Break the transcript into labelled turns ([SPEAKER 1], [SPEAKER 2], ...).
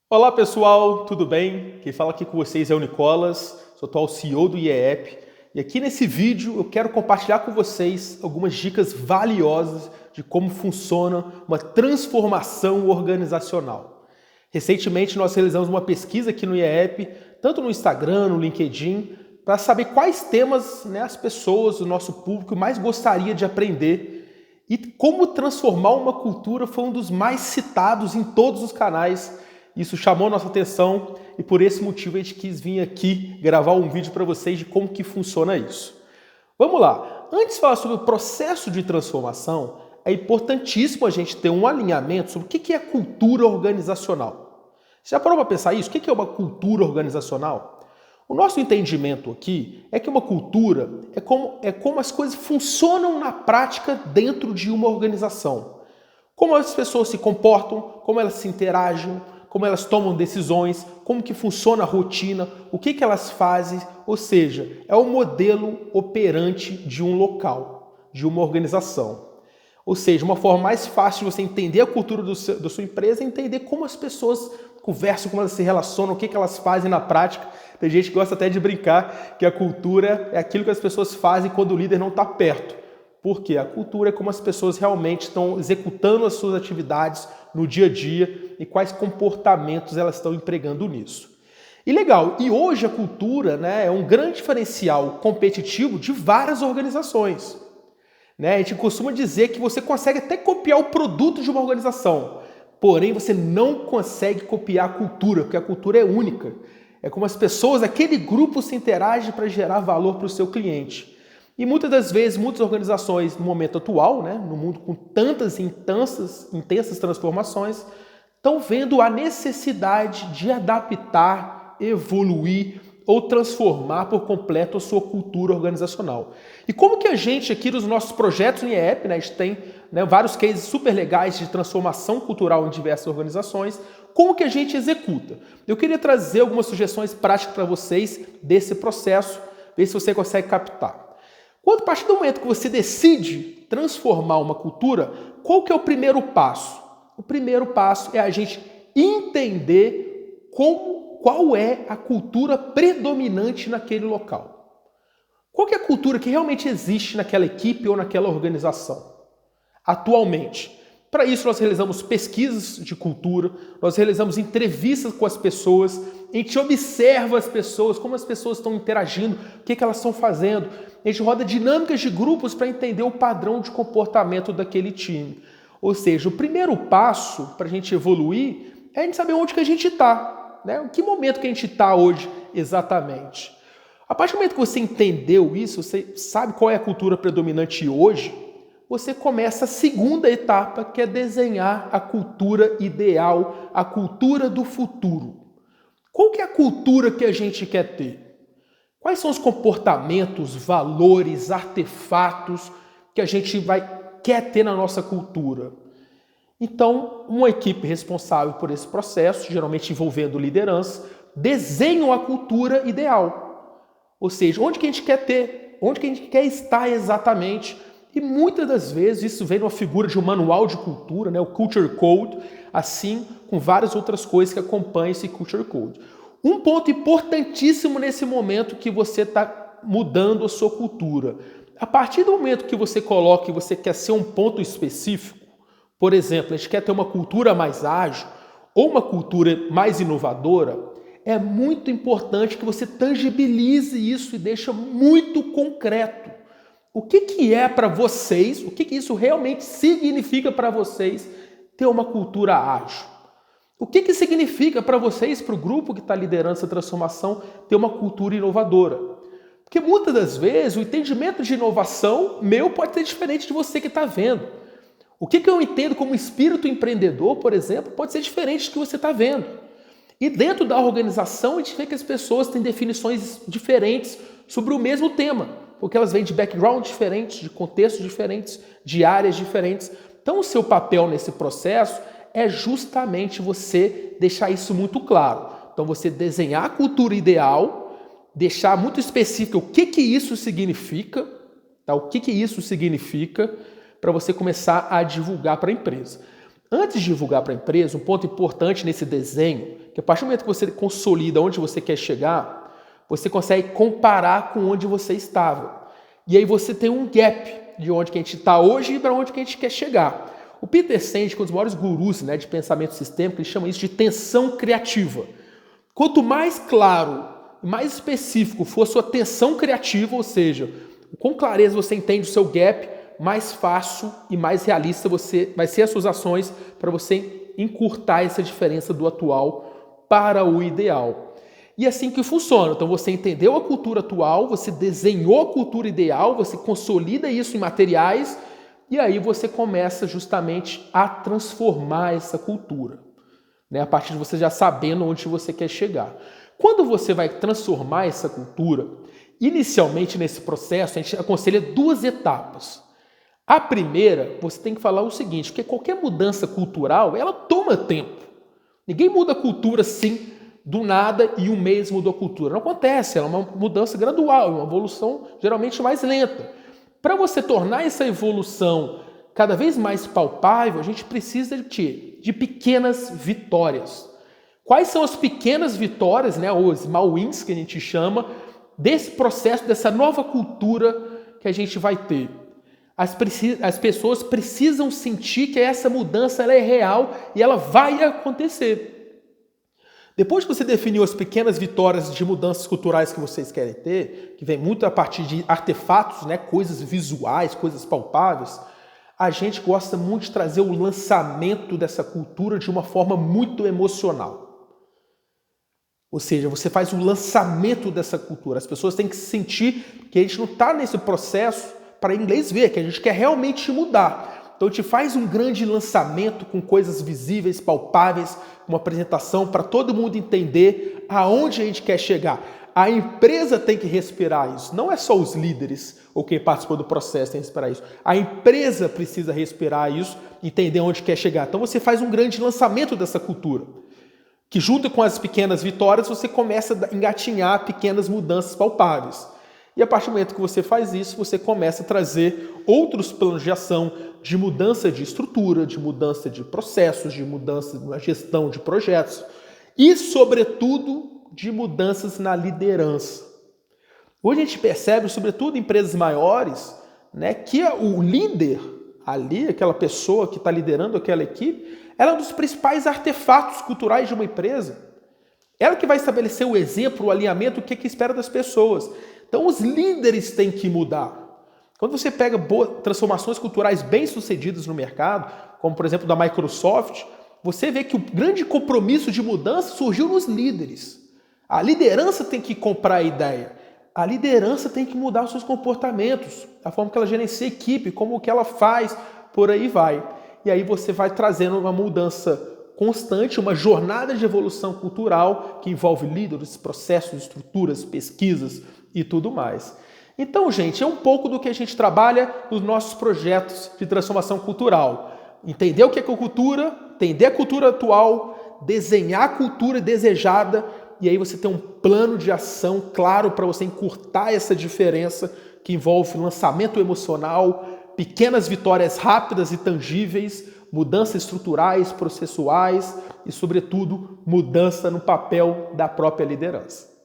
[SPEAKER 1] Olá pessoal, tudo bem? Quem fala aqui com vocês é o Nicolas, sou atual CEO do IEP e aqui nesse vídeo eu quero compartilhar com vocês algumas dicas valiosas de como funciona uma transformação organizacional. Recentemente nós realizamos uma pesquisa aqui no IEP, tanto no Instagram, no LinkedIn, para saber quais temas as pessoas, o nosso público mais gostaria de aprender e como transformar uma cultura foi um dos mais citados em todos os canais. Isso chamou nossa atenção e por esse motivo a gente quis vir aqui gravar um vídeo para vocês de como que funciona isso. Vamos lá. Antes de falar sobre o processo de transformação, é importantíssimo a gente ter um alinhamento sobre o que é cultura organizacional. Você já parou para pensar isso? O que é uma cultura organizacional? O nosso entendimento aqui é que uma cultura é como as coisas funcionam na prática dentro de uma organização. Como as pessoas se comportam, como elas se interagem, como elas tomam decisões, como que funciona a rotina, o que elas fazem, ou seja, é o modelo operante de um local, de uma organização. Ou seja, uma forma mais fácil de você entender a cultura da sua empresa é entender como as pessoas conversam, como elas se relacionam, o que elas fazem na prática. Tem gente que gosta até de brincar que a cultura é aquilo que as pessoas fazem quando o líder não está perto. Porque a cultura é como as pessoas realmente estão executando as suas atividades no dia a dia e quais comportamentos elas estão empregando nisso. E legal, e hoje a cultura é um grande diferencial competitivo de várias organizações. A gente costuma dizer que você consegue até copiar o produto de uma organização, porém você não consegue copiar a cultura, porque a cultura é única. É como as pessoas, aquele grupo se interage para gerar valor para o seu cliente. E muitas das vezes, muitas organizações no momento atual, no mundo com tantas intensas transformações, estão vendo a necessidade de adaptar, evoluir ou transformar por completo a sua cultura organizacional. E como que a gente aqui nos nossos projetos no IEP, a gente tem vários cases super legais de transformação cultural em diversas organizações, como que a gente executa? Eu queria trazer algumas sugestões práticas para vocês desse processo, ver se você consegue captar. Quando a partir do momento que você decide transformar uma cultura, qual que é o primeiro passo? O primeiro passo é a gente entender qual é a cultura predominante naquele local. Qual que é a cultura que realmente existe naquela equipe ou naquela organização atualmente? Para isso nós realizamos pesquisas de cultura, nós realizamos entrevistas com as pessoas, a gente observa as pessoas, como as pessoas estão interagindo, o que elas estão fazendo. A gente roda dinâmicas de grupos para entender o padrão de comportamento daquele time. Ou seja, o primeiro passo para a gente evoluir é a gente saber onde que a gente está. Em que momento que a gente está hoje exatamente. A partir do momento que você entendeu isso, você sabe qual é a cultura predominante hoje, você começa a segunda etapa, que é desenhar a cultura ideal, a cultura do futuro. Qual que é a cultura que a gente quer ter? Quais são os comportamentos, valores, artefatos que a gente quer ter na nossa cultura? Então, uma equipe responsável por esse processo, geralmente envolvendo liderança, desenha a cultura ideal. Ou seja, onde que a gente quer ter, onde que a gente quer estar exatamente. E muitas das vezes isso vem numa figura de um manual de cultura, o Culture Code, assim com várias outras coisas que acompanham esse Culture Code. Um ponto importantíssimo nesse momento que você está mudando a sua cultura. A partir do momento que você coloca que você quer ser um ponto específico, por exemplo, a gente quer ter uma cultura mais ágil ou uma cultura mais inovadora, é muito importante que você tangibilize isso e deixe muito concreto. O que é para vocês, o que isso realmente significa para vocês ter uma cultura ágil? O que significa para vocês, para o grupo que está liderando essa transformação, ter uma cultura inovadora? Porque muitas das vezes o entendimento de inovação meu pode ser diferente de você que está vendo. O que eu entendo como espírito empreendedor, por exemplo, pode ser diferente do que você está vendo. E dentro da organização a gente vê que as pessoas têm definições diferentes sobre o mesmo tema. Porque elas vêm de background diferentes, de contextos diferentes, de áreas diferentes. Então o seu papel nesse processo é justamente você deixar isso muito claro. Então você desenhar a cultura ideal, deixar muito específico o que isso significa, tá? O que isso significa para você começar a divulgar para a empresa. Antes de divulgar para a empresa, um ponto importante nesse desenho, que a partir do momento que você consolida onde você quer chegar, você consegue comparar com onde você estava. E aí você tem um gap de onde que a gente está hoje e para onde que a gente quer chegar. O Peter Senge, que é um dos maiores gurus, né, de pensamento sistêmico, ele chama isso de tensão criativa. Quanto mais claro e mais específico for a sua tensão criativa, ou seja, com clareza você entende o seu gap, mais fácil e mais realista vai ser as suas ações para você encurtar essa diferença do atual para o ideal. E é assim que funciona. Então você entendeu a cultura atual, você desenhou a cultura ideal, você consolida isso em materiais e aí você começa justamente a transformar essa cultura, né? A partir de você já sabendo onde você quer chegar. Quando você vai transformar essa cultura, inicialmente nesse processo a gente aconselha 2 etapas. A primeira, você tem que falar o seguinte, porque qualquer mudança cultural, ela toma tempo. Ninguém muda a cultura assim, do nada, e um mês mudou a cultura. Não acontece, ela é uma mudança gradual, uma evolução geralmente mais lenta. Para você tornar essa evolução cada vez mais palpável, a gente precisa de quê? De pequenas vitórias. Quais são as pequenas vitórias, né, os small wins que a gente chama, desse processo, dessa nova cultura que a gente vai ter? As pessoas precisam sentir que essa mudança ela é real e ela vai acontecer. Depois que você definiu as pequenas vitórias de mudanças culturais que vocês querem ter, que vem muito a partir de artefatos, né, coisas visuais, coisas palpáveis, a gente gosta muito de trazer o lançamento dessa cultura de uma forma muito emocional. Ou seja, você faz o lançamento dessa cultura. As pessoas têm que sentir que a gente não está nesse processo para inglês ver, que a gente quer realmente mudar. Então a gente faz um grande lançamento com coisas visíveis, palpáveis, uma apresentação para todo mundo entender aonde a gente quer chegar. A empresa tem que respirar isso, não é só os líderes ou quem participou do processo tem que respirar isso. A empresa precisa respirar isso, entender onde quer chegar. Então você faz um grande lançamento dessa cultura, que junto com as pequenas vitórias você começa a engatinhar pequenas mudanças palpáveis. E a partir do momento que você faz isso, você começa a trazer outros planos de ação, de mudança de estrutura, de mudança de processos, de mudança na gestão de projetos e, sobretudo, de mudanças na liderança. Hoje a gente percebe, sobretudo em empresas maiores, né, que o líder ali, aquela pessoa que está liderando aquela equipe, ela é um dos principais artefatos culturais de uma empresa. Ela que vai estabelecer o exemplo, o alinhamento, o que espera das pessoas. Então os líderes têm que mudar. Quando você pega transformações culturais bem-sucedidas no mercado, como por exemplo da Microsoft, você vê que o grande compromisso de mudança surgiu nos líderes. A liderança tem que comprar a ideia. A liderança tem que mudar os seus comportamentos, a forma que ela gerencia a equipe, como que ela faz, por aí vai. E aí você vai trazendo uma mudança constante, uma jornada de evolução cultural que envolve líderes, processos, estruturas, pesquisas e tudo mais. Então, gente, é um pouco do que a gente trabalha nos nossos projetos de transformação cultural. Entender o que é cultura, entender a cultura atual, desenhar a cultura desejada e aí você tem um plano de ação claro para você encurtar essa diferença que envolve lançamento emocional, pequenas vitórias rápidas e tangíveis, mudanças estruturais, processuais e, sobretudo, mudança no papel da própria liderança.